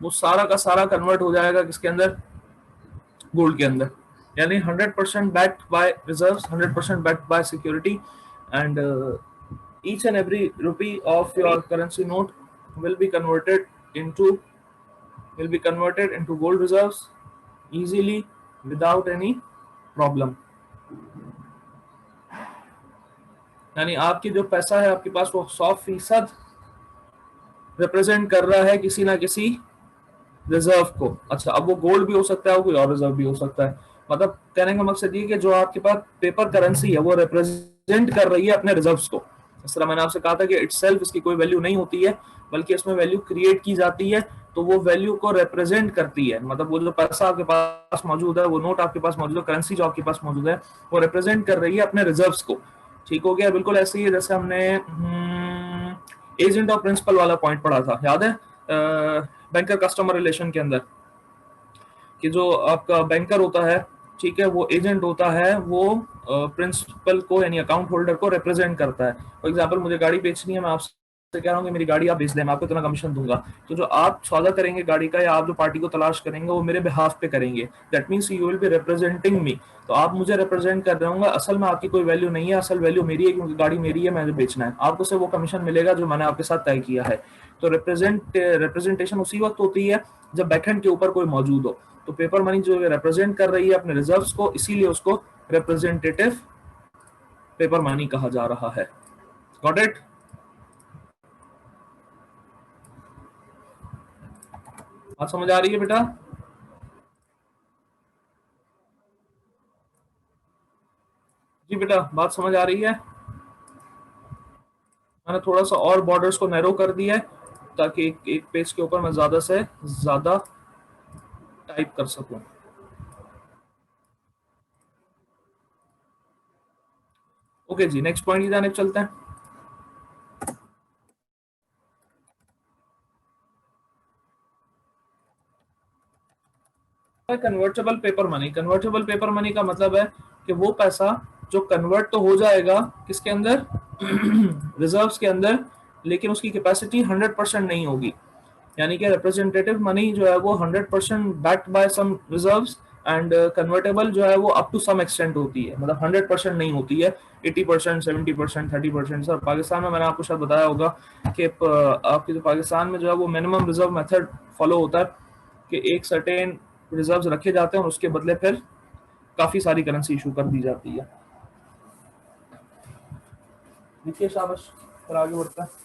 वो सारा का सारा कन्वर्ट हो जाएगा किसके अंदर, गोल्ड के अंदर। यानी 100% backed by reserves, 100% backed by security, and each and every rupee of your currency note will be converted into gold reserves easily without any problem। यानी आपकी जो पैसा है आपके पास वो 100% रिप्रेजेंट कर रहा है किसी ना किसी रिजर्व को। अच्छा, अब वो गोल्ड भी हो सकता है, वो कोई और रिजर्व भी हो सकता है। मतलब कहने का मकसद ये कि जो आपके पास पेपर करेंसी है वो रिप्रेजेंट कर रही है अपने रिजर्व्स को। इस तरह मैंने आपसे कहा था कि इटसेल्फ इसकी कोई वैल्यू नहीं होती है, बल्कि इसमें वैल्यू क्रिएट की जाती है, तो वो वैल्यू को रिप्रेजेंट करती है। मतलब वो जो पैसा आपके पास मौजूद है, वो नोट आपके पास मौजूद है, करेंसी जो आपके पास मौजूद है, वो रिप्रेजेंट कर रही है अपने रिजर्व्स को। ठीक हो गया? बिल्कुल ऐसे ही है जैसे हमने एजेंट और प्रिंसिपल वाला पॉइंट पढ़ा था, याद है बैंकर कस्टमर रिलेशन के अंदर, कि जो आपका बैंकर होता है, ठीक है, वो एजेंट होता है, वो प्रिंसिपल को यानी अकाउंट होल्डर को रिप्रेजेंट करता है। फॉर एग्जांपल मुझे गाड़ी बेचनी है, मैं आपसे कह रहा हूँ कि मेरी गाड़ी आप बेच दें, मैं आपको इतना कमीशन दूंगा। तो जो आप सौदा करेंगे गाड़ी का, या आप जो पार्टी को तलाश करेंगे, वो मेरे बिहाफ पे करेंगे। That means you will be representing me. तो आप मुझे रिप्रेजेंट कर रहे होंगे, असल में आपकी कोई वैल्यू नहीं है, असल वैल्यू मेरी है, क्योंकि गाड़ी मेरी है, मुझे बेचना है। आपको से वो कमीशन मिलेगा जो मैंने आपके साथ तय किया है। तो रिप्रेजेंटेशन उसी वक्त होती है जब बैकएंड के ऊपर कोई मौजूद हो। तो पेपर मनी जो रिप्रेजेंट कर रही है अपने रिजर्व्स को, इसीलिए उसको रिप्रेजेंटेटिव पेपर मनी कहा जा रहा है। Got it? बात समझ आ रही है बेटा? जी बेटा, बात समझ आ रही है? मैंने थोड़ा सा और बॉर्डर्स को नैरो कर दिया है, ताकि एक पेज के ऊपर मैं ज्यादा से ज्यादा टाइप कर सकूं। ओके जी, नेक्स्ट पॉइंट की जाने चलते हैं। Convertible paper money. Convertible paper money का मतलब है कि वो पैसा जो कन्वर्ट तो हो जाएगा किसके अंदर, रिजर्व्स के अंदर, लेकिन उसकी कैपेसिटी 100% नहीं होगी। यानी कि रिप्रेजेंटेटिव मनी जो है वो 100% backed by some reserves, and convertible जो है वो अप टू सम एक्सटेंट होती है, मतलब 100% नहीं होती है, 80%, 70%, 30%। सर पाकिस्तान में मैंने आपको शायद बताया होगा कि आपके जो पाकिस्तान में जो है वो मिनिमम रिजर्व मेथड फॉलो होता है, कि एक सर्टेन रिजर्व्स रखे जाते हैं और उसके बदले फिर काफी सारी करेंसी इशू कर दी जाती है। देखिए शाबाश, फिर आगे बढ़ता है।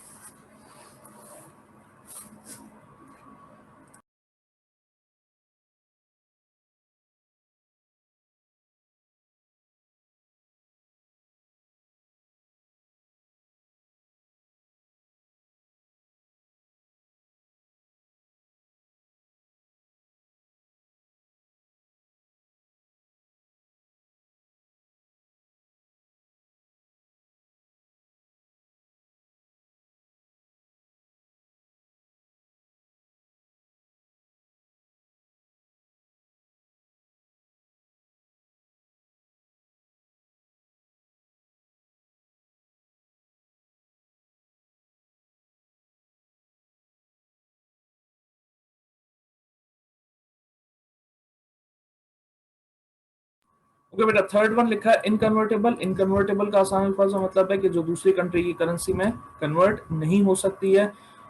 ओके बेटा, थर्ड वन लिखा है इनकन्वर्टेबल। इनकन्वर्टेबल का आसान अल्फाज में मतलब है कि जो दूसरी कंट्री की करेंसी में कन्वर्ट नहीं हो सकती है।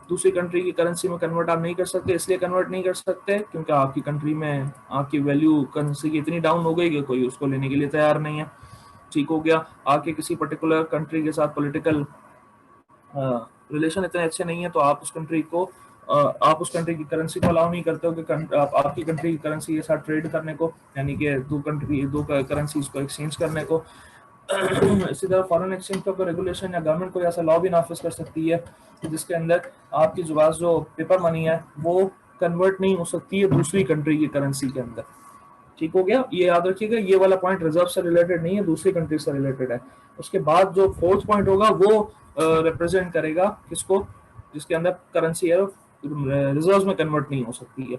दूसरी कंट्री की करेंसी में कन्वर्ट आप नहीं कर सकते। इसलिए कन्वर्ट नहीं कर सकते क्योंकि आपकी कंट्री में आपकी वैल्यू करेंसी की इतनी डाउन हो गई कि कोई उसको लेने के लिए तैयार नहीं है। ठीक हो गया? आपके किसी पर्टिकुलर कंट्री के साथ पॉलिटिकल रिलेशन इतने अच्छे नहीं है, तो आप उस कंट्री को आप उस कंट्री की करेंसी को अलाउ नहीं करते हो कि आपकी कंट्री की करेंसी के साथ ट्रेड करने को, यानी कि दो करेंसीज को एक्सचेंज करने को। इसी तरह फॉरेन एक्सचेंज का कोई रेगुलेशन या गवर्नमेंट कोई ऐसा लॉ भी नाफिज कर सकती है जिसके अंदर आपकी जो पेपर मनी है वो कन्वर्ट नहीं हो सकती है दूसरी कंट्री की करेंसी के अंदर। ठीक हो गया? ये याद रखिएगा, ये वाला पॉइंट रिजर्व से रिलेटेड नहीं है, दूसरी कंट्री से रिलेटेड है। उसके बाद जो फोर्थ पॉइंट होगा वो रिप्रेजेंट करेगा किसको, जिसके अंदर करेंसी है रिजर्व में कन्वर्ट नहीं हो सकती है।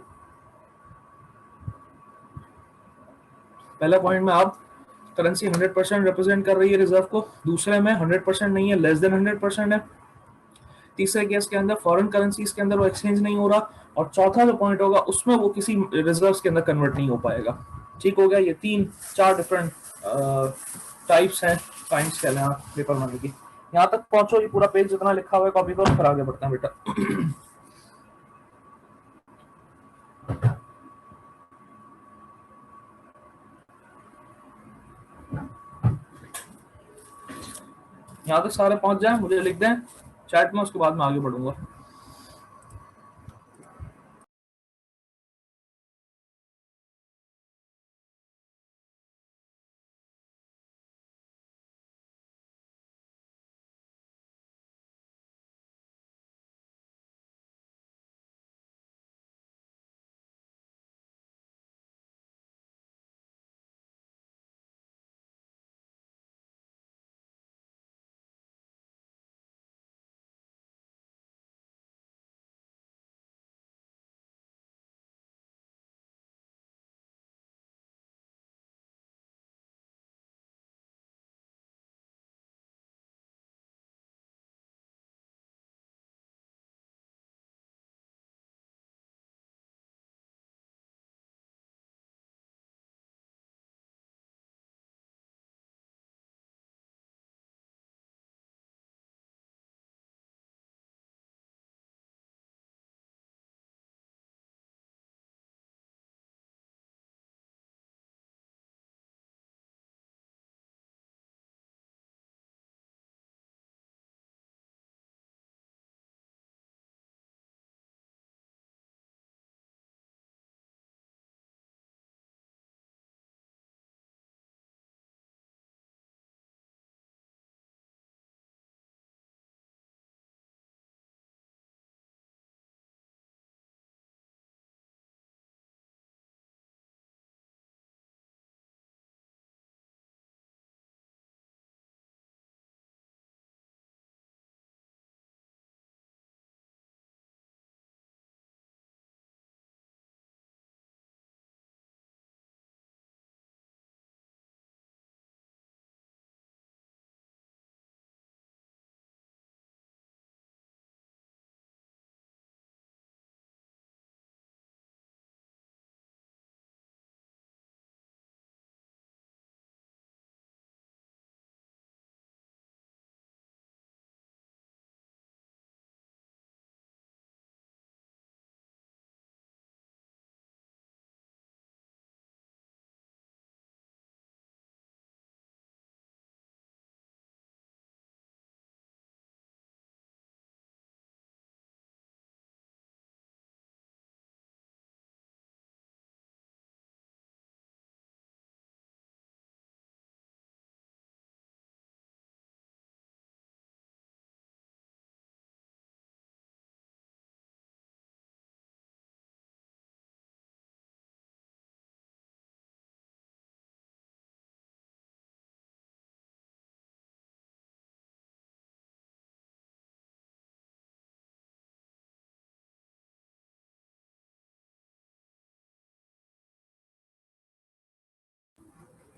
पहला पॉइंट में आप करेंसी 100% रिप्रेजेंट कर रही है रिजर्व को, दूसरे में 100% नहीं है, लेस देन 100% है। तीसरे केस के अंदर फॉरेन करेंसीज के अंदर वो एक्सचेंज नहीं हो रहा, और चौथा जो पॉइंट होगा उसमें वो किसी रिजर्व्स के अंदर कन्वर्ट नहीं हो पाएगा। ठीक हो गया, ये तीन चार डिफरेंट टाइप्स हैं काइंड्स कहते हैं पेपर मनी की। यहाँ तक पहुंचो, ये पूरा पेज जितना लिखा हुआ है कॉपी करो, फिर आगे बढ़ते हैं बेटा। यहाँ तक सारे पहुंच जाए मुझे लिख दें चैट में, उसके बाद मैं आगे बढ़ूंगा।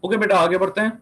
ओके बेटा, आगे बढ़ते हैं।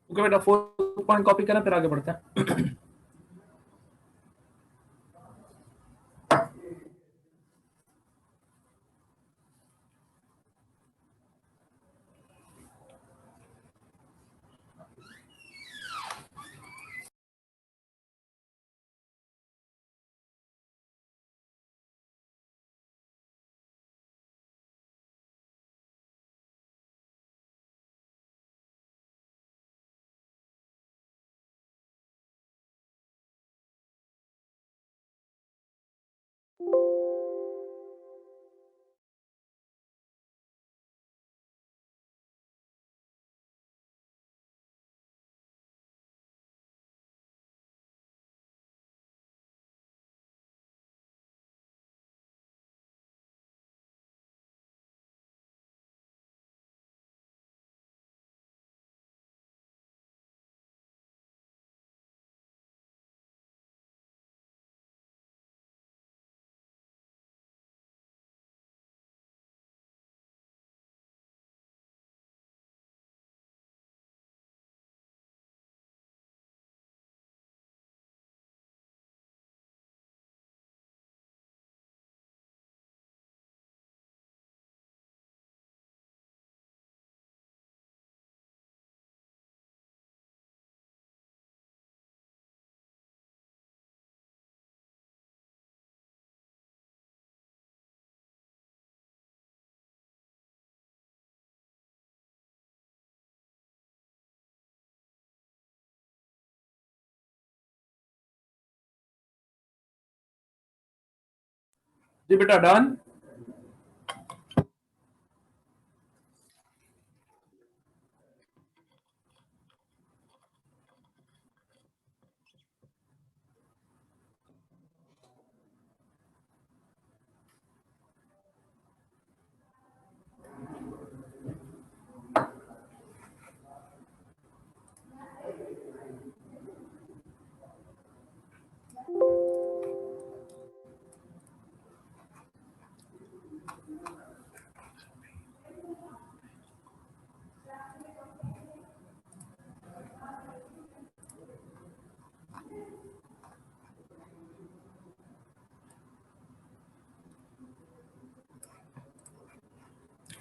ओके बेटा, 4 पॉइंट कॉपी करें फिर आगे बढ़ते हैं। जी बेटा, डन।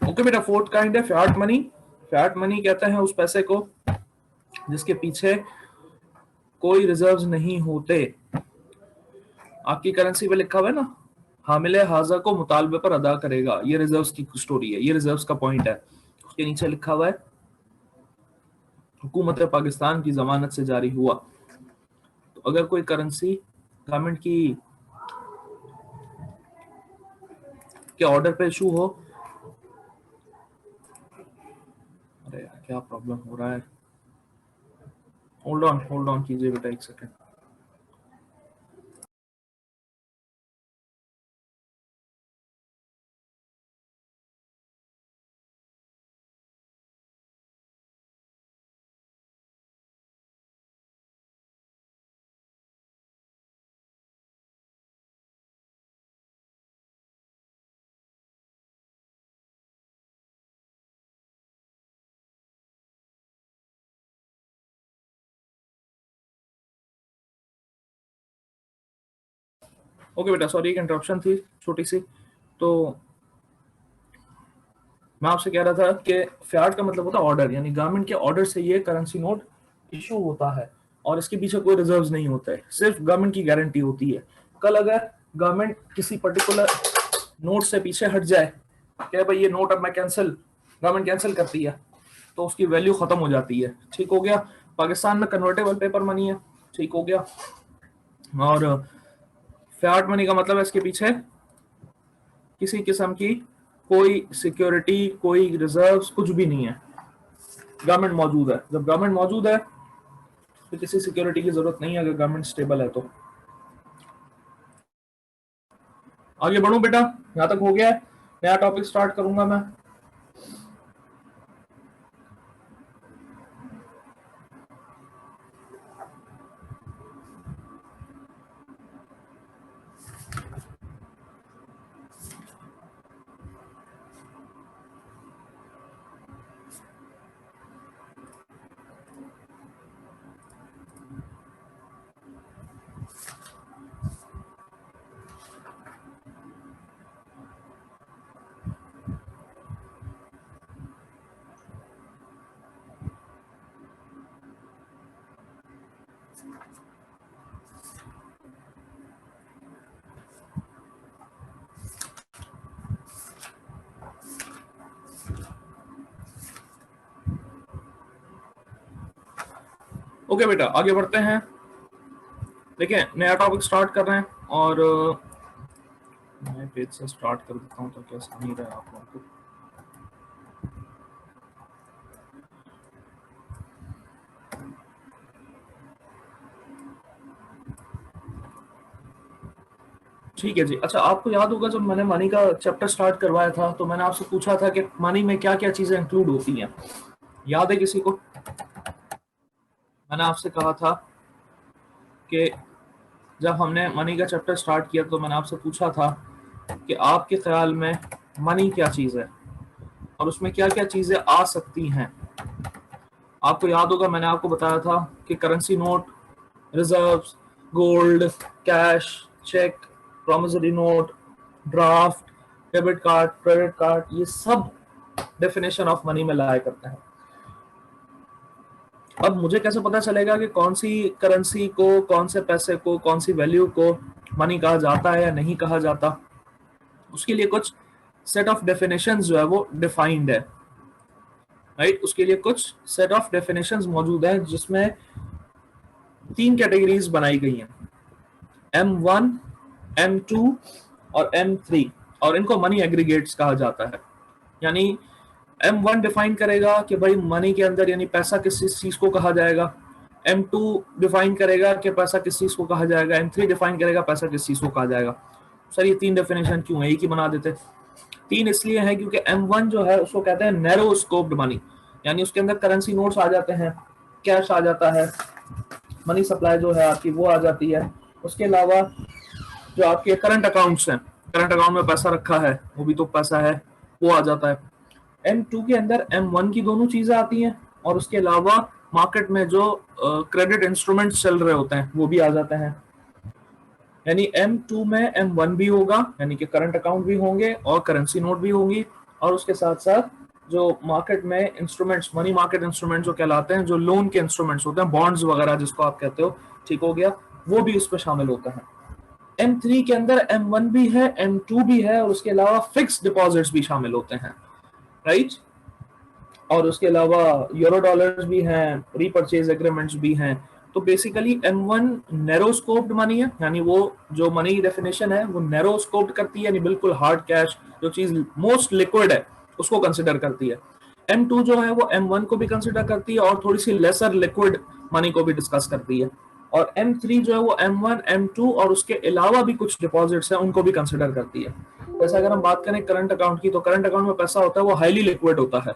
ओके बेटा, फोर्थ काइंड है फियाट मनी। फियाट मनी कहते हैं उस पैसे को जिसके पीछे कोई रिजर्व्स नहीं होते। आपकी करेंसी पे लिखा हुआ है ना, हामिले हाजा को मुतालबे पर अदा करेगा, ये रिजर्व्स की स्टोरी है, ये रिजर्व्स का पॉइंट है। उसके नीचे लिखा हुआ है हुकूमत पाकिस्तान की जमानत से जारी हुआ। तो अगर कोई करेंसी गवर्नमेंट की के ऑर्डर पे इशू हो, अरे यार क्या प्रॉब्लम हो रहा है, होल्ड ऑन कीजिए बेटा एक सेकंड। ओके बेटा, सॉरी एक इंटरप्शन थी छोटी सी। तो मैं आपसे कह रहा था कि फियाट का मतलब होता है ऑर्डर, यानी गवर्नमेंट के ऑर्डर से ये करेंसी नोट इशू होता है और इसके पीछे कोई रिजर्व्स नहीं होता है, सिर्फ गवर्नमेंट की गारंटी होती है। कल अगर गवर्नमेंट किसी पर्टिकुलर नोट से पीछे हट जाए कि भाई ये नोट अब मैं कैंसिल, गवर्नमेंट कैंसिल करती है, तो उसकी वैल्यू खत्म हो जाती है। ठीक हो गया। पाकिस्तान में कन्वर्टेबल पेपर मनी है। ठीक हो गया। और फियाट मनी का मतलब है इसके पीछे किसी किस्म की कोई सिक्योरिटी, कोई रिजर्व्स, कुछ भी नहीं है। गवर्नमेंट मौजूद है, जब गवर्नमेंट मौजूद है तो किसी सिक्योरिटी की जरूरत नहीं है, अगर गवर्नमेंट स्टेबल है तो। आगे बढ़ूं बेटा, यहां तक हो गया है। नया टॉपिक स्टार्ट करूंगा मैं। ओके बेटा, आगे बढ़ते हैं। देखिए, नया टॉपिक स्टार्ट कर रहे हैं और नए पेज से स्टार्ट कर देता हूँ तो क्या आसानी रहे आप लोगों को। ठीक है जी। अच्छा, आपको याद होगा जब मैंने मनी का चैप्टर स्टार्ट करवाया था तो मैंने आपसे पूछा था कि मनी में क्या क्या चीजें इंक्लूड होती हैं। याद है किसी को? मैंने आपसे कहा था कि जब हमने मनी का चैप्टर स्टार्ट किया तो मैंने आपसे पूछा था कि आपके ख्याल में मनी क्या चीज है और उसमें क्या क्या चीजें आ सकती हैं। आपको याद होगा मैंने आपको बताया था कि currency note, reserves, gold, cash, cheque, promissory note, draft, debit card, credit card, ये सब डेफिनेशन ऑफ मनी में लाया करते हैं। अब मुझे कैसे पता चलेगा कि कौन सी करेंसी को, कौन से पैसे को, कौन सी वैल्यू को मनी कहा जाता है या नहीं कहा जाता? उसके लिए कुछ सेट ऑफ डेफिनेशंस जो है वो डिफाइंड है, राइट? उसके लिए कुछ सेट ऑफ डेफिनेशंस मौजूद है जिसमें 3 कैटेगरीज बनाई गई हैं, M1, M2 और M3, और इनको मनी एग्रीगेट्स कहा जाता है। यानी M1 डिफाइन करेगा कि भाई मनी के अंदर यानी पैसा किस चीज को कहा जाएगा, M2 डिफाइन करेगा कि पैसा किस चीज को कहा जाएगा, M3 डिफाइन करेगा पैसा किस चीज को कहा जाएगा। सर ये 3 डेफिनेशन क्यों है, एक ही बना देते? 3 इसलिए है क्योंकि M1 जो है उसको कहते हैं नैरो स्कोप्ड मनी, यानी उसके अंदर करेंसी नोट्स आ जाते हैं, कैश आ जाता है, मनी सप्लाई जो है आपकी वो आ जाती है। उसके अलावा जो आपके करंट अकाउंट्स हैं, करंट अकाउंट में पैसा रखा है वो भी तो पैसा है, वो आ जाता है। M2 के अंदर M1 की दोनों चीजें आती हैं और उसके अलावा मार्केट में जो क्रेडिट इंस्ट्रूमेंट्स चल रहे होते हैं वो भी आ जाते हैं। यानी M2 में M1 भी होगा, यानी कि करंट अकाउंट भी होंगे और करेंसी नोट भी होंगी, और उसके साथ साथ जो मार्केट में इंस्ट्रूमेंट्स, मनी मार्केट इंस्ट्रूमेंट जो कहलाते हैं, जो लोन के इंस्ट्रूमेंट्स होते हैं, बॉन्ड्स वगैरह जिसको आप कहते हो, ठीक हो गया, वो भी उसमें शामिल होते हैं। M3 के अंदर M1 भी है, M2 भी है और उसके अलावा फिक्स डिपॉजिट्स भी शामिल होते हैं, राइट? और उसके अलावा यूरो डॉलर्स भी हैं, रीपरचेज एग्रीमेंट्स भी हैं। तो basically M1 narrow scoped money है, यानी वो जो मनी की डेफिनेशन है वो नैरो स्कोप्ड करती है, यानी बिल्कुल हार्ड कैश, जो चीज मोस्ट लिक्विड है उसको कंसिडर करती है। M2 जो है वो M1 को भी कंसिडर करती है और थोड़ी सी लेसर लिक्विड मनी को भी डिस्कस करती है। और M3 जो है वो M1, M2 और उसके अलावा भी कुछ डिपॉजिट्स हैं उनको भी कंसिडर करती है। जैसे अगर हम बात करें करंट अकाउंट की, तो करंट अकाउंट में पैसा होता है वो हाईली लिक्विड होता है,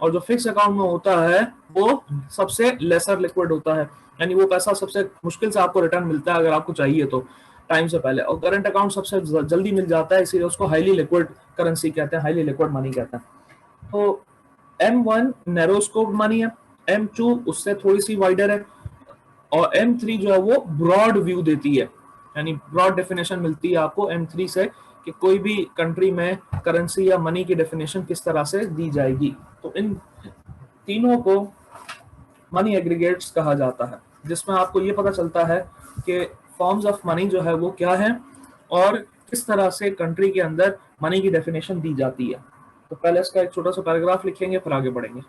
और जो फिक्स अकाउंट में होता है वो सबसे लेसर लिक्विड होता है, यानी वो पैसा सबसे मुश्किल से आपको रिटर्न मिलता है अगर आपको चाहिए तो टाइम से पहले। और करंट अकाउंट सबसे जल्दी मिल जाता है, इसीलिए उसको हाईली लिक्विड करेंसी कहते हैं, हाईली लिक्विड मनी कहते हैं। तो M1 नैरो स्कोप मनी है, M2 उससे थोड़ी सी वाइडर है, और M3 जो है वो ब्रॉड व्यू देती है, यानी ब्रॉड डेफिनेशन मिलती है आपको M3 से कि कोई भी कंट्री में करेंसी या मनी की डेफिनेशन किस तरह से दी जाएगी। तो इन तीनों को मनी एग्रीगेट्स कहा जाता है, जिसमें आपको ये पता चलता है कि फॉर्म्स ऑफ मनी जो है वो क्या है और किस तरह से कंट्री के अंदर मनी की डेफिनेशन दी जाती है। तो पहले इसका एक छोटा सा पैराग्राफ लिखेंगे फिर आगे बढ़ेंगे।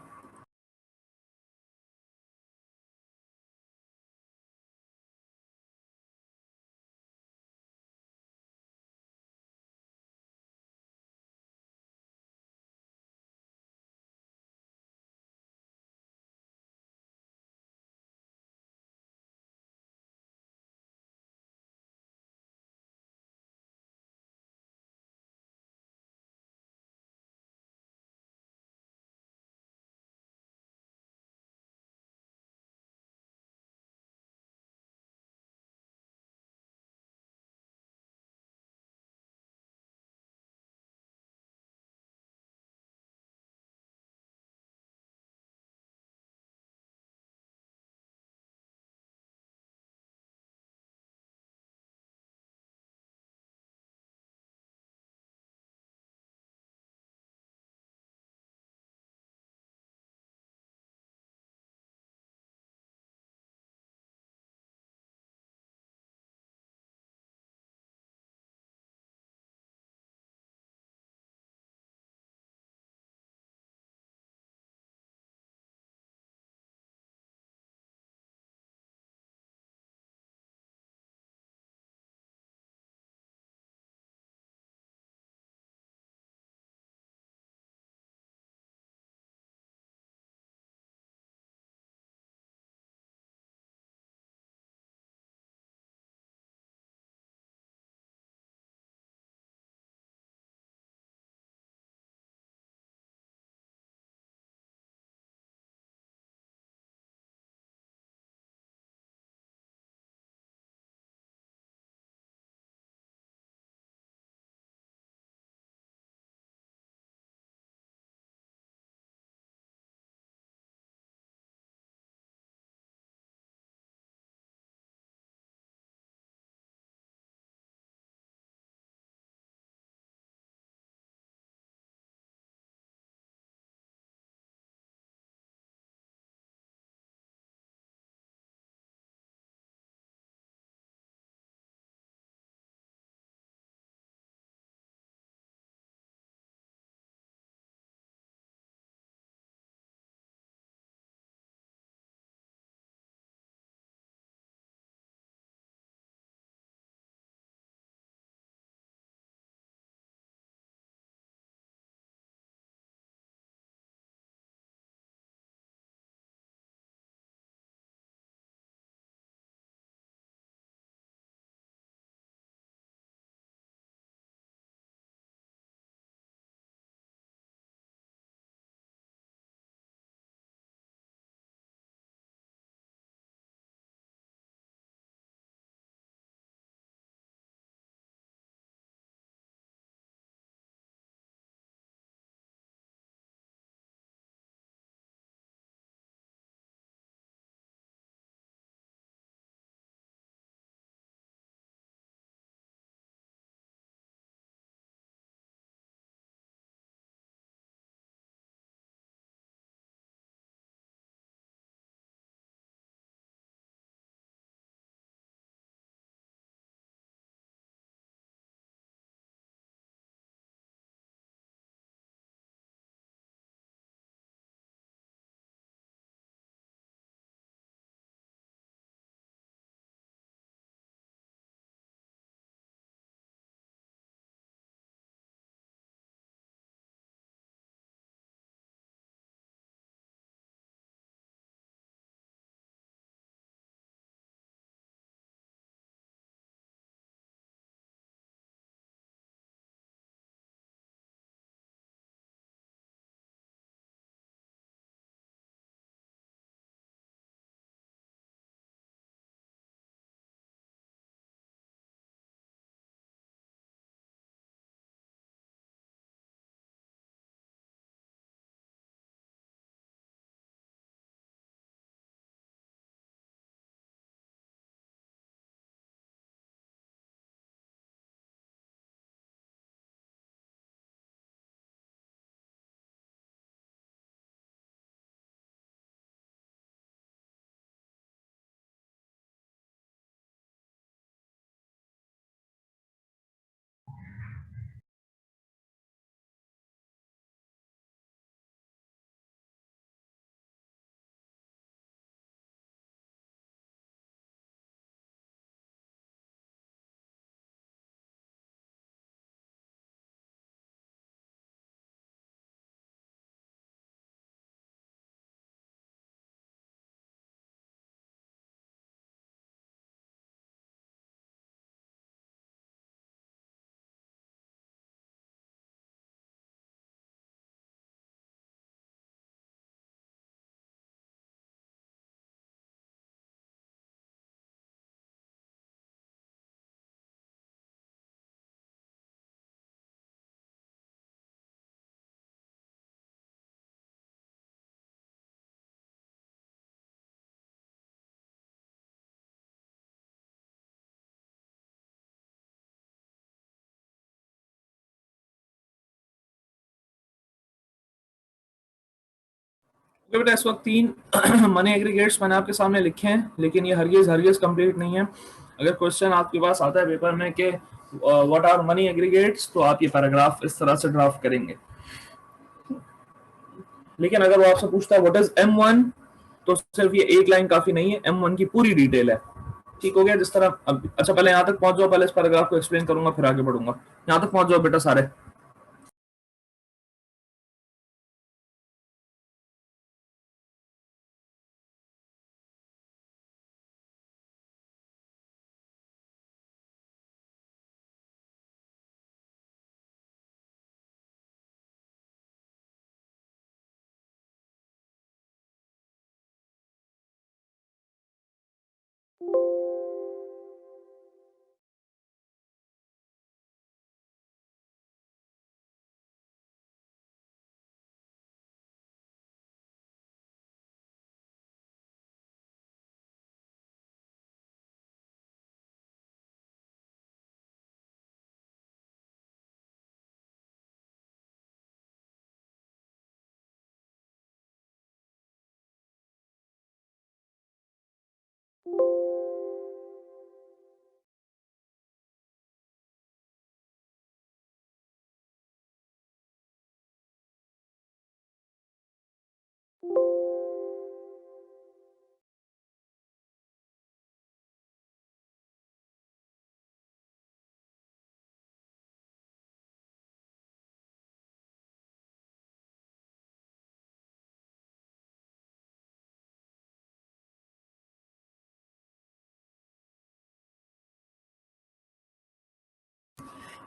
बेटा इस वक्त 3 मनी एग्रीगेट्स मैंने आपके सामने लिखे हैं, लेकिन ये हरगिज कंप्लीट नहीं है। अगर क्वेश्चन आपके पास आता है पेपर में कि व्हाट आर मनी एग्रीगेट्स, तो आप ये पैराग्राफ इस तरह से ड्राफ्ट करेंगे। लेकिन अगर वो आपसे पूछता है व्हाट इज M1, तो सिर्फ ये एक लाइन काफी नहीं है, M1 की पूरी डिटेल है। ठीक हो गया? जिस तरह अच्छा पहले यहाँ तक पहुंच जाओ, पहले इस पैराग्राफ को एक्सप्लेन करूंगा फिर आगे बढ़ूंगा। यहाँ तक पहुंच जाओ बेटा सारे।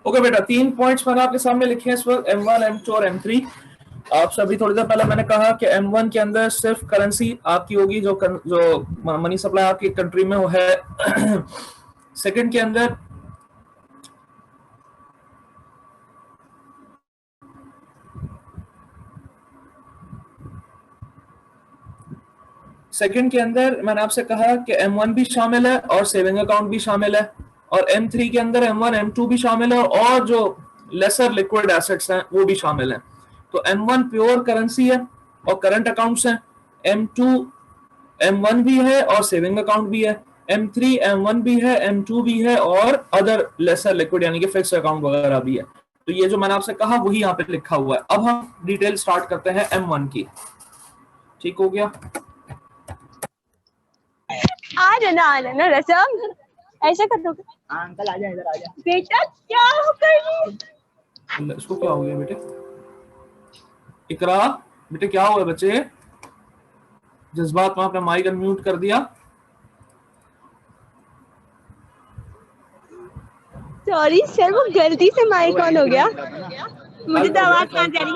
ओके बेटा, 3 पॉइंट्स मैंने आपके सामने लिखे हैं इस वक्त, M1, M2 और M3। आप सभी थोड़ी देर पहले मैंने कहा कि M1 के अंदर सिर्फ करेंसी आपकी होगी जो मनी सप्लाई आपकी कंट्री में वो है। सेकंड के अंदर मैंने आपसे कहा कि M1 भी शामिल है और सेविंग अकाउंट भी शामिल है, और M3 के अंदर M1 M2 भी शामिल है और जो लेसर लिक्विड एसेट्स हैं वो भी शामिल हैं। तो M1 प्योर करेंसी है और करंट अकाउंट्स हैं, M2 M1 भी है और सेविंग अकाउंट भी है, M3 M1 भी है, M2 भी है और अदर लेसर लिक्विड यानी कि फिक्स अकाउंट वगैरह भी है। तो ये जो मैंने आपसे कहा वही यहाँ पे लिखा हुआ है। अब हम डिटेल स्टार्ट करते हैं M1 की। ठीक हो गया? आ जाना रसम, ऐसा कर दो। अंकल आजा, इधर आजा बेटा, क्या हो गई? इसको क्या हो गया बेटे? इकरा बेटे क्या हुआ बच्चे? जज्बात में आपने माइक अनम्यूट कर दिया। सॉरी सर, वो गलती से माइक ऑन हो गया, मुझे तो आवाज कहाँ जा रही।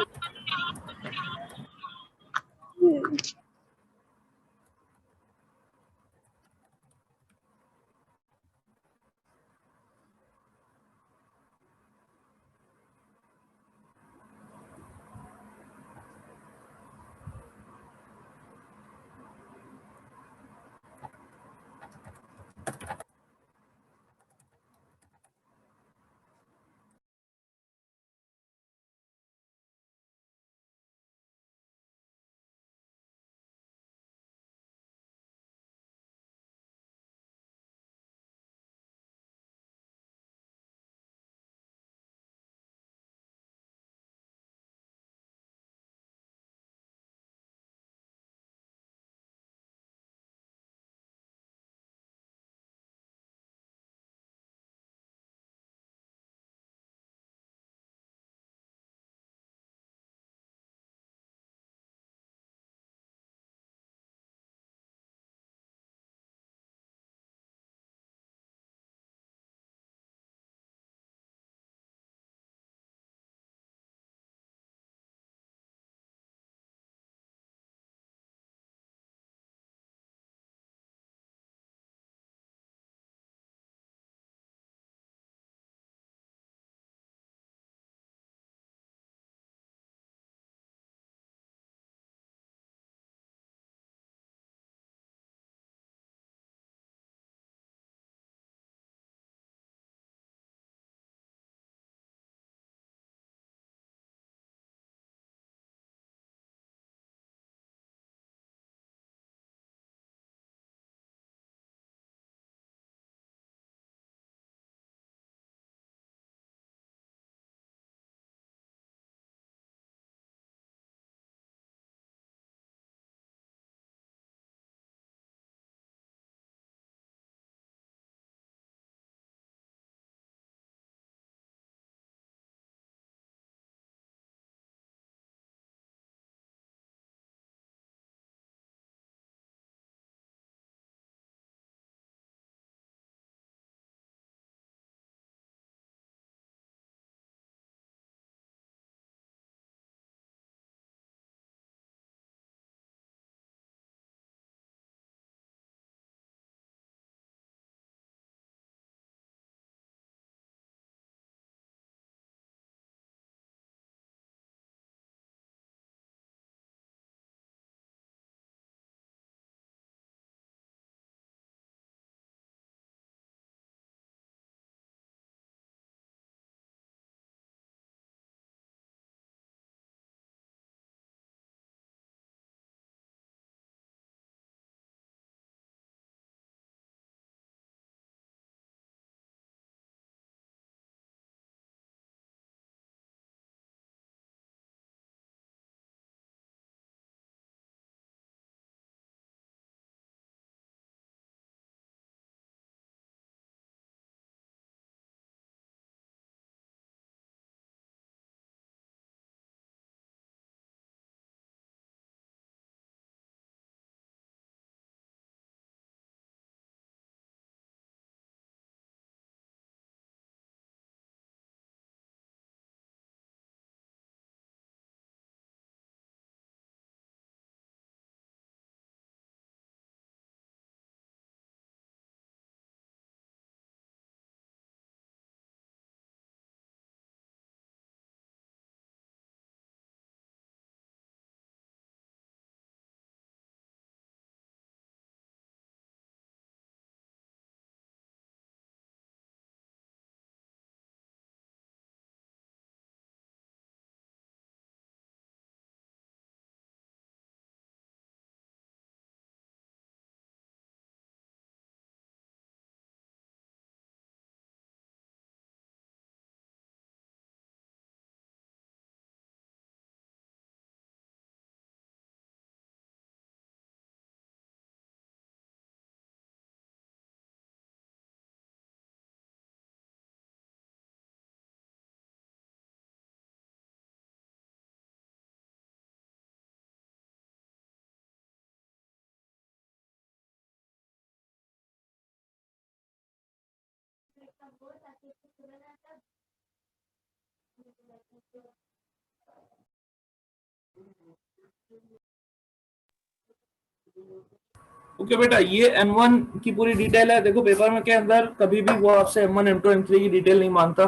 ओके बेटा, ये M1 की पूरी डिटेल है। देखो पेपर में के अंदर कभी भी वो आपसे M1 M2 M3 की डिटेल नहीं मांगता।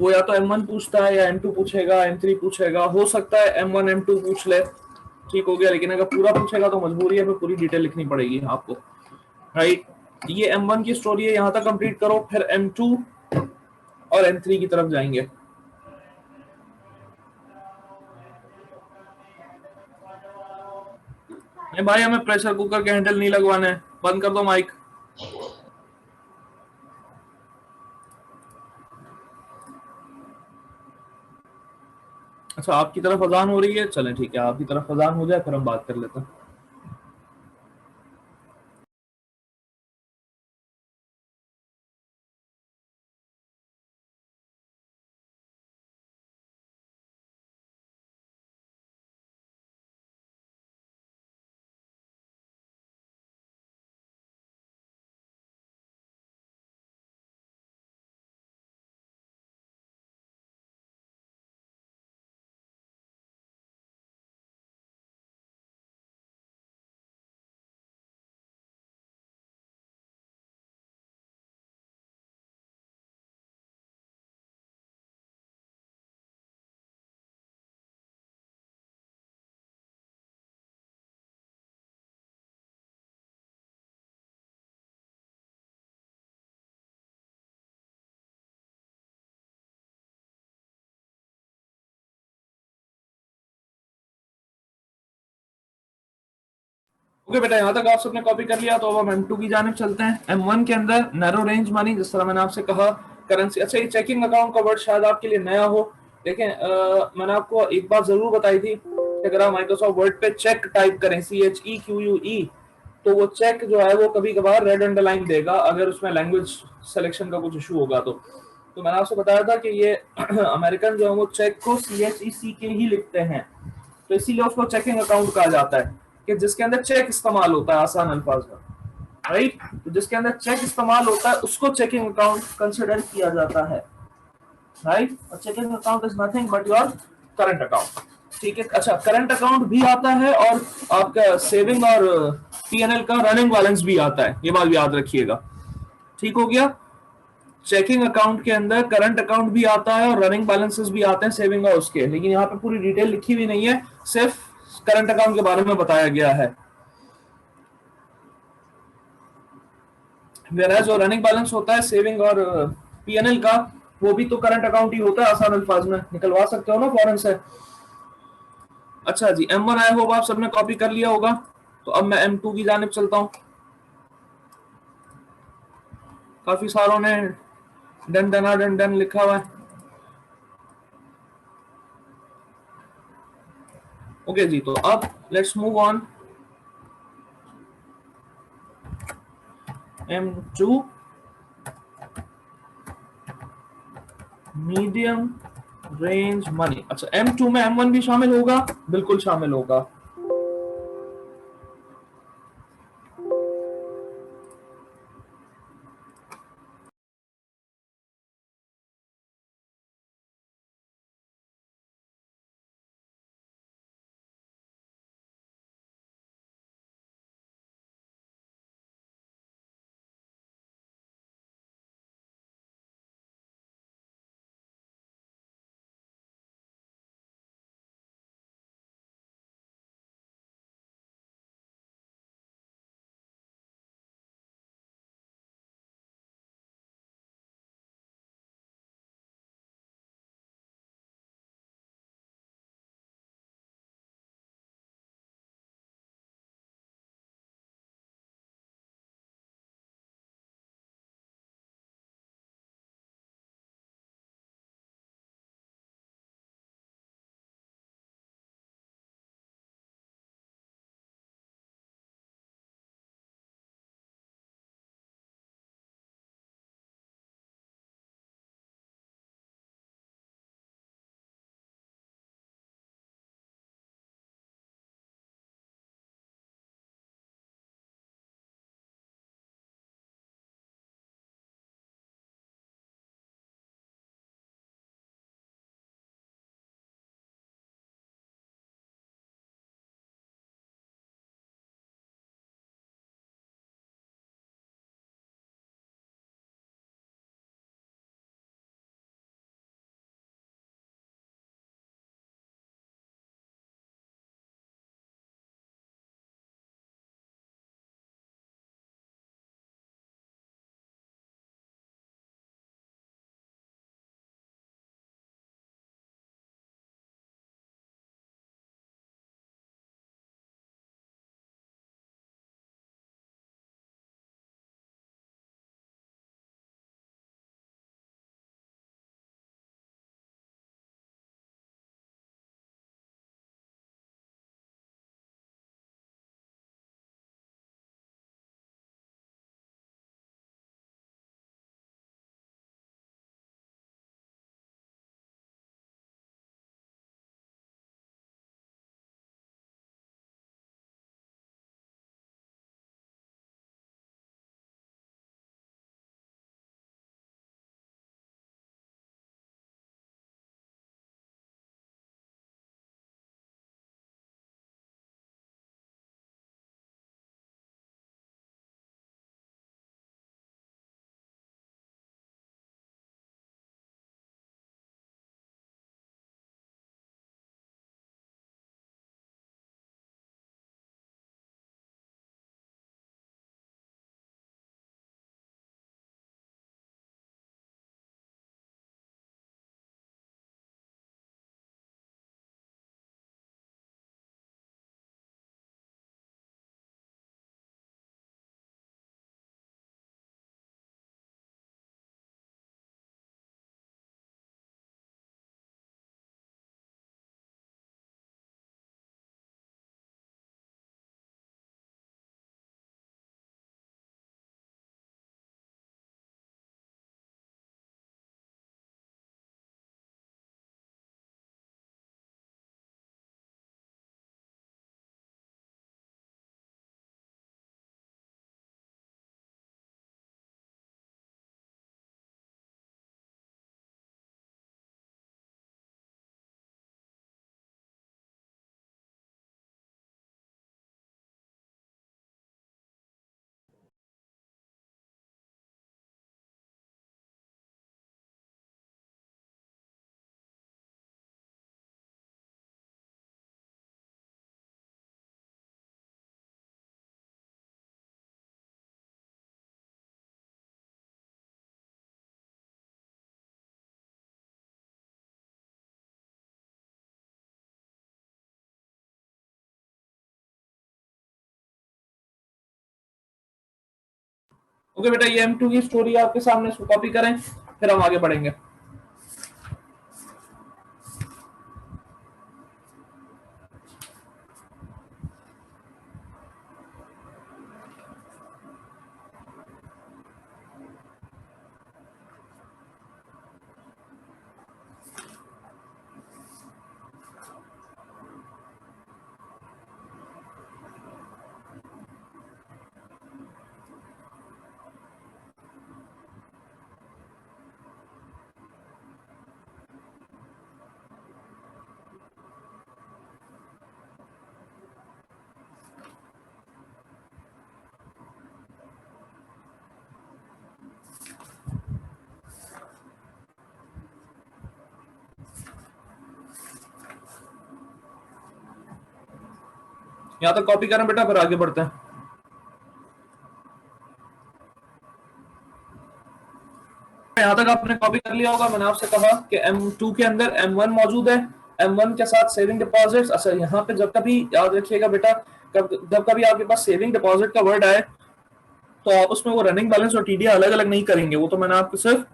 वो या तो M1 पूछता है या M2 पूछेगा, M3 पूछेगा, हो सकता है M1 M2 पूछ ले, ठीक हो गया। लेकिन अगर पूरा पूछेगा तो मजबूरी है, पूरी डिटेल लिखनी पड़ेगी आपको, राइट। ये M1 की स्टोरी है, यहाँ तक कंप्लीट करो, फिर M2 और M3 की तरफ जाएंगे। नहीं भाई, हमें प्रेशर कुकर के हैंडल नहीं लगवाने हैं, बंद कर दो माइक। अच्छा, आपकी तरफ अजान हो रही है, चलें ठीक है, आपकी तरफ अजान हो जाए फिर हम बात कर लेते हैं। ओके बेटा, यहाँ तक आप सबने कॉपी कर लिया, तो अब हम M2 की जानिब चलते हैं। M1 के अंदर नैरो रेंज मनी, जिस तरह मैंने आपसे कहा, करेंसी। अच्छा, ये चेकिंग अकाउंट का वर्ड शायद आपके लिए नया हो, लेकिन मैंने आपको एक बात जरूर बताई थी कि अगर आप माइक्रोसॉफ्ट वर्ड पे चेक टाइप करें, CHEQUE, तो वो चेक जो है वो कभी कभार रेड अंडरलाइन देगा अगर उसमें लैंग्वेज सिलेक्शन का कुछ इशू होगा तो मैंने आपसे बताया था कि ये अमेरिकन जो है वो चेक को CHECK ही लिखते हैं, तो इसीलिए उसको चेकिंग अकाउंट कहा जाता है, कि जिसके अंदर चेक इस्तेमाल होता है, आसान अल्फाज में, राइट। तो जिसके अंदर चेक इस्तेमाल होता है उसको चेकिंग अकाउंट कंसिडर किया जाता है, राइट। और checking account is nothing but your current account, ठीक है। अच्छा, करंट अकाउंट भी आता है और आपका सेविंग और P&L का रनिंग बैलेंस भी आता है, ये बात भी याद रखिएगा, ठीक हो गया। चेकिंग अकाउंट के अंदर करंट अकाउंट भी आता है और रनिंग बैलेंसेस भी आते हैं सेविंग और उसके, लेकिन यहाँ पे पूरी डिटेल लिखी हुई नहीं है, सिर्फ करंट अकाउंट के बारे में बताया गया है। वेराज जो रनिंग बैलेंस होता है सेविंग और P&L का, वो भी तो करंट अकाउंट ही होता है, आसान अल्फाज में निकलवा सकते हो ना फौरन से। अच्छा जी, M1 आई होप आप सबने कॉपी कर लिया होगा, तो अब मैं M2 की जानिब चलता हूँ। काफी सारों ने डन डना डन डन लिखा हुआ है। ओके जी, तो अब let's move on M2 medium range money. अच्छा, M2 में M1 भी शामिल होगा, बिल्कुल शामिल होगा। ओके बेटा, ये M2 की स्टोरी आपके सामने, इसको कॉपी करें, फिर हम आगे बढ़ेंगे। यहां तक कॉपी करें बेटा, फिर आगे बढ़ते हैं। यहां तक आपने कॉपी कर लिया होगा। मैंने आपसे कहा कि M2 के अंदर M1 मौजूद है, M1 के साथ सेविंग डिपॉजिट्स। अच्छा, यहाँ पे जब कभी याद रखिएगा बेटा, जब कभी आपके पास सेविंग डिपॉजिट का वर्ड आए तो आप उसमें वो रनिंग बैलेंस और टीडीआर अलग अलग नहीं करेंगे। वो तो मैंने आपको सिर्फ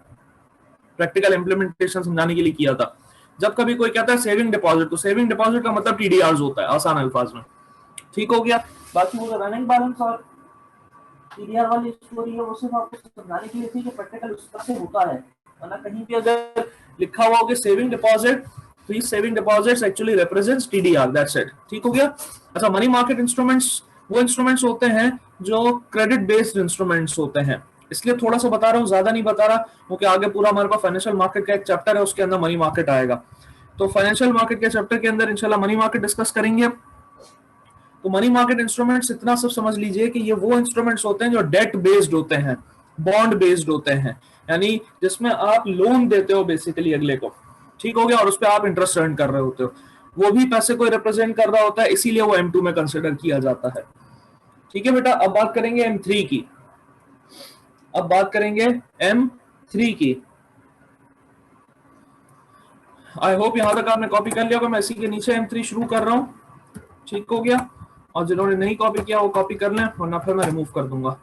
प्रैक्टिकल इंप्लीमेंटेशन समझाने के लिए किया था। जब कभी कोई कहता है सेविंग डिपॉजिट, तो सेविंग डिपॉजिट का मतलब टीडीआर होता है, आसान अल्फाज में। ठीक हो गया। बाकी वो रनिंग बैलेंस और टीडीआर वाली स्टोरी है, वो सिर्फ आपको समझाने के लिए थी कि प्रैक्टिकल उस तरह से होता है। वरना कहीं भी अगर लिखा हुआ हो कि सेविंग डिपॉजिट, तो ये saving deposits actually represents TDR, that's it. ठीक हो गया। अच्छा, मनी मार्केट इंस्ट्रूमेंट्स वो इंस्ट्रूमेंट्स होते हैं जो क्रेडिट बेस्ड इंस्ट्रूमेंट्स होते हैं। इसलिए थोड़ा सा बता रहा हूँ, ज्यादा नहीं बता रहा, क्योंकि आगे पूरा हमारे पास फाइनेंशियल मार्केट का एक चैप्टर है, उसके अंदर मनी मार्केट आएगा। तो फाइनेंशियल मार्केट के चैप्टर के अंदर इंशाल्लाह मनी मार्केट डिस्कस करेंगे। तो मनी मार्केट इंस्ट्रूमेंट्स इतना सब समझ लीजिए कि ये वो इंस्ट्रूमेंट्स होते हैं जो डेट बेस्ड होते हैं, बॉन्ड बेस्ड होते हैं, यानी जिसमें आप लोन देते हो बेसिकली अगले को। ठीक हो गया। और उस पर आप इंटरेस्ट अर्न कर रहे होते हो, वो भी पैसे को रिप्रेजेंट कर रहा होता है, इसीलिए वो M2 में कंसिडर किया जाता है। ठीक है बेटा। अब बात करेंगे M3 की। अब बात करेंगे M3 की। आई होप यहां तक आपने कॉपी कर लिया होगा। मैं इसी के नीचे M3 शुरू कर रहा हूं। ठीक हो गया। और जिन्होंने नहीं कॉपी किया वो कॉपी कर लें, वरना फिर मैं रिमूव कर दूंगा।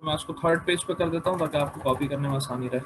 तो मैं उसको थर्ड पेज पे कर देता हूँ ताकि आपको कॉपी करने में आसानी रहे।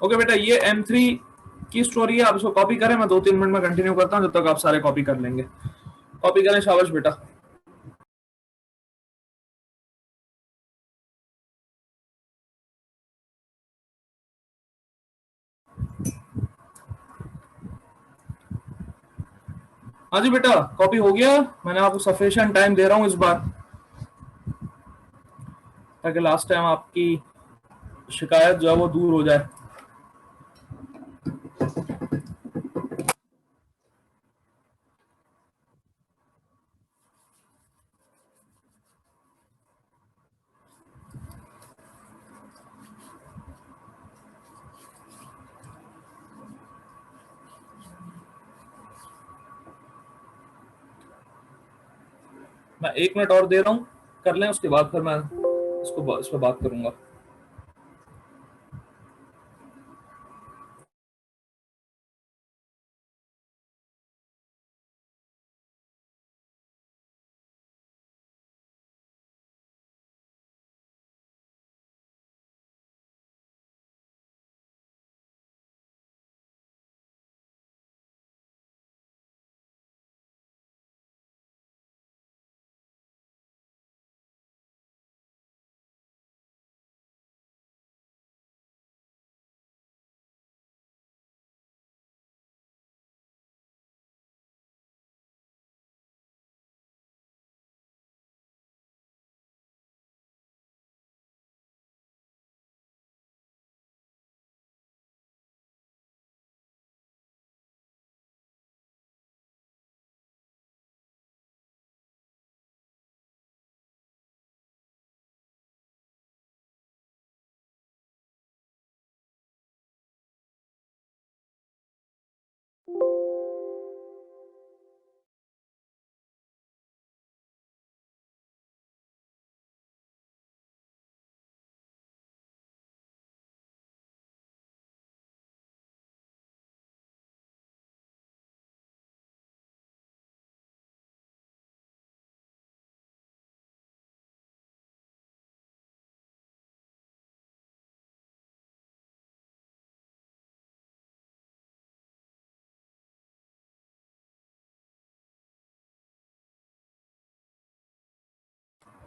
ओके बेटा, ये M3 की स्टोरी है, आप इसको कॉपी करें, मैं 2-3 मिनट में कंटिन्यू करता हूँ, जब तक आप सारे कॉपी कर लेंगे। कॉपी करें, शाबाश बेटा। हाँ जी बेटा, कॉपी हो गया। मैंने आपको सफिशिएंट टाइम दे रहा हूँ इस बार, ताकि लास्ट टाइम आपकी शिकायत जो है वो दूर हो जाए। मैं 1 मिनट और दे रहा हूँ, कर लें, उसके बाद फिर मैं इस पर बात करूंगा।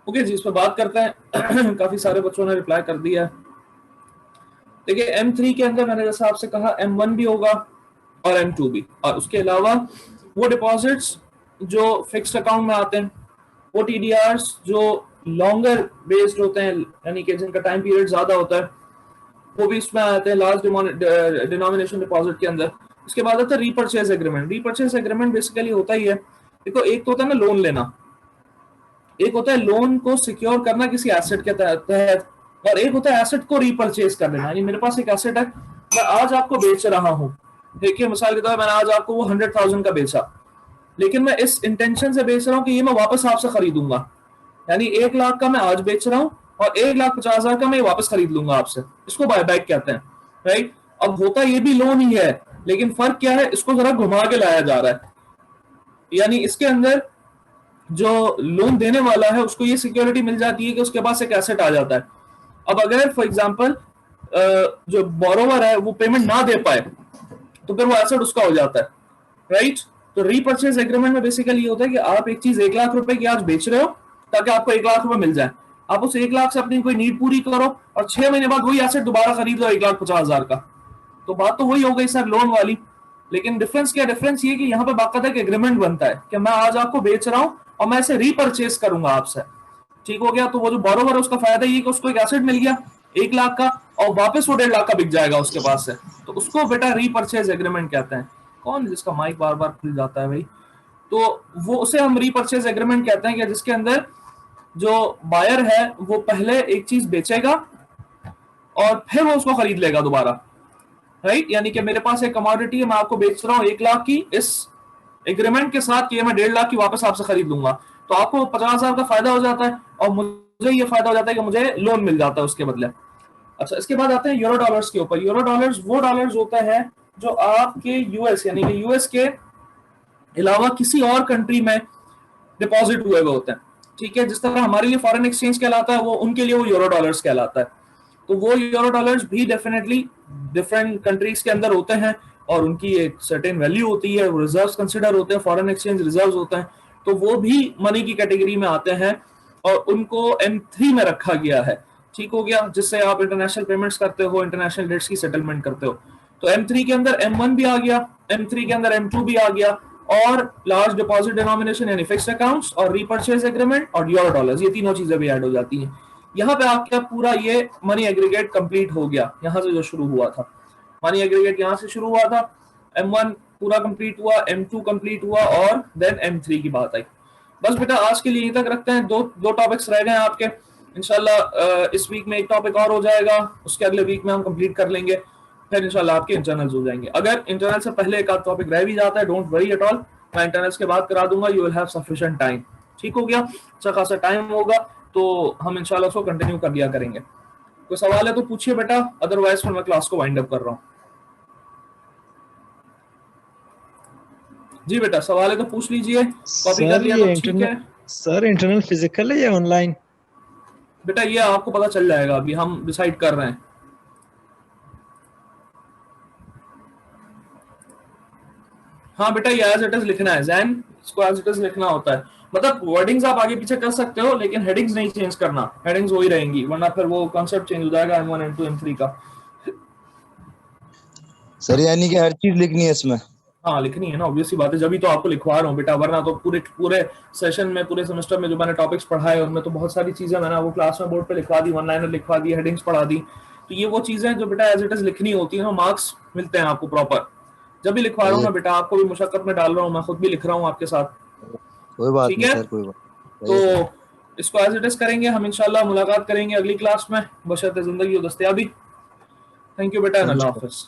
ओके जी, इस पर बात करते हैं। काफी सारे बच्चों ने रिप्लाई कर दिया है। देखिए, M3 के अंदर मैंने जैसा आपसे कहा M1 भी होगा और M2 भी, और उसके अलावा वो डिपॉजिट्स जो फिक्स्ड अकाउंट में आते हैं, वो TDRs जो लॉन्गर बेस्ड होते हैं, यानी कि जिनका टाइम पीरियड ज्यादा होता है, वो भी इसमें आते हैं लार्ज डिनोमिनेशन डिपॉजिट के अंदर। उसके बाद आता है repurchase agreement. Repurchase agreement basically होता ही है, देखो, एक तो होता है ना लोन लेना, एक होता है लोन को सिक्योर करना किसी एसेट के तहत, और एक होता है एसेट को रीपर्चेज कर लेना। यानी मेरे पास एक एसेट है, मैं आज आपको बेच रहा हूं, देखिए मिसाल के तौर पर मैंने आज आपको वो 100,000 का बेचा, लेकिन मैं इस इंटेंशन से बेच रहा हूं कि ये मैं वापस आपसे खरीदूंगा। यानी 1 लाख का मैं आज बेच रहा हूं और 1,50,000 का मैं वापस खरीद लूंगा आपसे, इसको बायबैक कहते हैं, राइट। अब होता ये भी लोन ही है, लेकिन फर्क क्या है, इसको जरा घुमा के लाया जा रहा है। यानी इसके अंदर जो लोन देने वाला है उसको ये सिक्योरिटी मिल जाती है कि उसके पास एक एसेट आ जाता है। अब अगर फॉर एग्जांपल जो बोरोवर है वो पेमेंट ना दे पाए, तो फिर वो एसेट उसका हो जाता है, राइट। तो रीपर्चेज एग्रीमेंट में बेसिकली ये होता है कि आप एक चीज 1 लाख रुपए की आज बेच रहे हो ताकि आपको 1 लाख रुपए मिल जाए, आप उस 1 लाख से अपनी कोई नीड पूरी करो और 6 महीने बाद वही एसेट दोबारा खरीद लो 1,50,000 का। तो बात तो वही हो गई सर लोन वाली, लेकिन डिफरेंस क्या, डिफरेंस ये कि यहाँ पे बाकायदा एक एग्रीमेंट बनता है कि मैं आज आपको बेच रहा हूँ और मैं इसे रीपर्चेज करूंगा आपसे, ठीक हो गया। तो वो जो बोरोवर है उसका फायदा ये कि उसको एक एसेट मिल गया 1 लाख का, और वापस वो 1.5 लाख का बिक जाएगा उसके पास से, तो उसको बेटा रीपर्चेज एग्रीमेंट कहते हैं। कौन जिसका माइक बार बार खुल जाता है भाई, तो वो उसे हम रीपर्चेज एग्रीमेंट कहते हैं कि जिसके अंदर जो बायर है वो पहले एक चीज बेचेगा और फिर वो उसको खरीद लेगा दोबारा, राइट। यानी कि मेरे पास एक कमोडिटी है, मैं आपको बेच रहा हूँ 1 लाख की, इस एग्रीमेंट के साथ कि ये मैं 1.5 लाख की वापस आपसे खरीद लूंगा, तो आपको 50,000 का फायदा हो जाता है और मुझे ये फायदा हो जाता है कि मुझे लोन मिल जाता है उसके बदले। अच्छा, इसके बाद आते हैं यूरो डॉलर्स के ऊपर। यूरो डॉलर्स वो डॉलर्स होता है जो आपके यूएस यानी कि यूएस के अलावा किसी और कंट्री में डिपॉजिट हुए हुए होते हैं, ठीक है। जिस तरह हमारे लिए फॉरेन एक्सचेंज कहलाता है, वो उनके लिए वो यूरो डॉलर्स कहलाता है। तो वो यूरो डॉलर्स भी डेफिनेटली डिफरेंट कंट्रीज के अंदर होते हैं और उनकी एक सर्टेन वैल्यू होती है, रिजर्व्स कंसिडर होते हैं, फॉरेन एक्सचेंज रिजर्व्स होते हैं, तो वो भी मनी की कैटेगरी में आते हैं और उनको M3 में रखा गया है। ठीक हो गया, जिससे आप इंटरनेशनल पेमेंट्स करते हो, इंटरनेशनल डेट्स की सेटलमेंट करते हो। तो M3 के अंदर M1 भी आ गया, M3 के अंदर M2 भी आ गया, और लार्ज डिपॉजिट डिनोमिनेशन यानी फिक्स्ड अकाउंट्स और रीपर्चेज एग्रीमेंट और यूरो डॉलर्स, ये तीनों चीजें भी ऐड हो जाती हैं। यहाँ पे आपका पूरा ये मनी एग्रीगेट कंप्लीट हो गया, यहाँ से जो शुरू हुआ था मनी एग्रीगेट, यहाँ से शुरू हुआ था, M1 पूरा कंप्लीट हुआ, M2 कंप्लीट हुआ और देन M3 की बात आई। बस बेटा आज के लिए यहीं तक रखते हैं, दो टॉपिक्स रह गए हैं आपके। इंशाल्लाह इस वीक में एक टॉपिक और हो जाएगा, उसके अगले वीक में हम कंप्लीट कर लेंगे, फिर इंशाल्लाह आपके इंटरनल्स हो जाएंगे। अगर इंटरनल से पहले एक आध टॉपिक रह भी जाता है, डोंट वरी एट ऑल, मैं इंटरनल्स के बाद करा दूंगा, you will have sufficient time. ठीक हो गया, अच्छा खासा टाइम होगा तो हम इंशाल्लाह उसको कंटिन्यू कर लिया करेंगे। कोई सवाल है तो पूछिए बेटा, अदरवाइज फिर मैं क्लास को वाइंड अप कर रहा हूँ। जी बेटा सवाल है तो पूछ लीजिए, कॉपी कर लिया तो ठीक है। सर इंटरनल फिजिकल है या ऑनलाइन? बेटा ये आपको पता चल जाएगा, अभी हम डिसाइड कर रहे हैं। हाँ बेटा ये एज इट इज लिखना है, जैन इसको एज इट इज लिखना होता है, मतलब वर्डिंग्स आप आगे पीछे कर सकते हो लेकिन हेडिंग्स नहीं चेंज करना, हेडिंग्स वही रहेंगी, वरना फिर वो कॉन्सेप्ट चेंज हो जाएगा M1 M2 M3 का। सर यानी कि हर चीज लिखनी है इसमें? हाँ लिखनी है ना, ऑब्वियसली बात है, जब तो आपको लिखवा रहा हूँ बेटा, वरना तो पूरे सेशन में, पूरे सेमेस्टर में जो मैंने टॉपिक्स पढ़ाए उनमें तो बहुत सारी चीजें मैंने वो क्लास में बोर्ड पे लिखवा दी, वन लाइनर लिखवा दी, हेडिंग्स पढ़ा दी, तो ये वो चीजें जो बेटा एज इट इज लिखनी होती है, मार्क्स मिलते हैं आपको प्रॉपर। जब भी लिखवा रहा हूँ ना बेटा, आपको भी मुशक्कत में डाल रहा हूँ, मैं खुद भी लिख रहा हूँ आपके साथ। कोई बात नहीं सर, कोई बात। तो इसको एज इट इज करेंगे हम, इंशाल्लाह मुलाकात करेंगे अगली क्लास में, बशर्ते जिंदगी और दस्तयाबी। थैंक यू बेटा, अल्लाह हाफिज।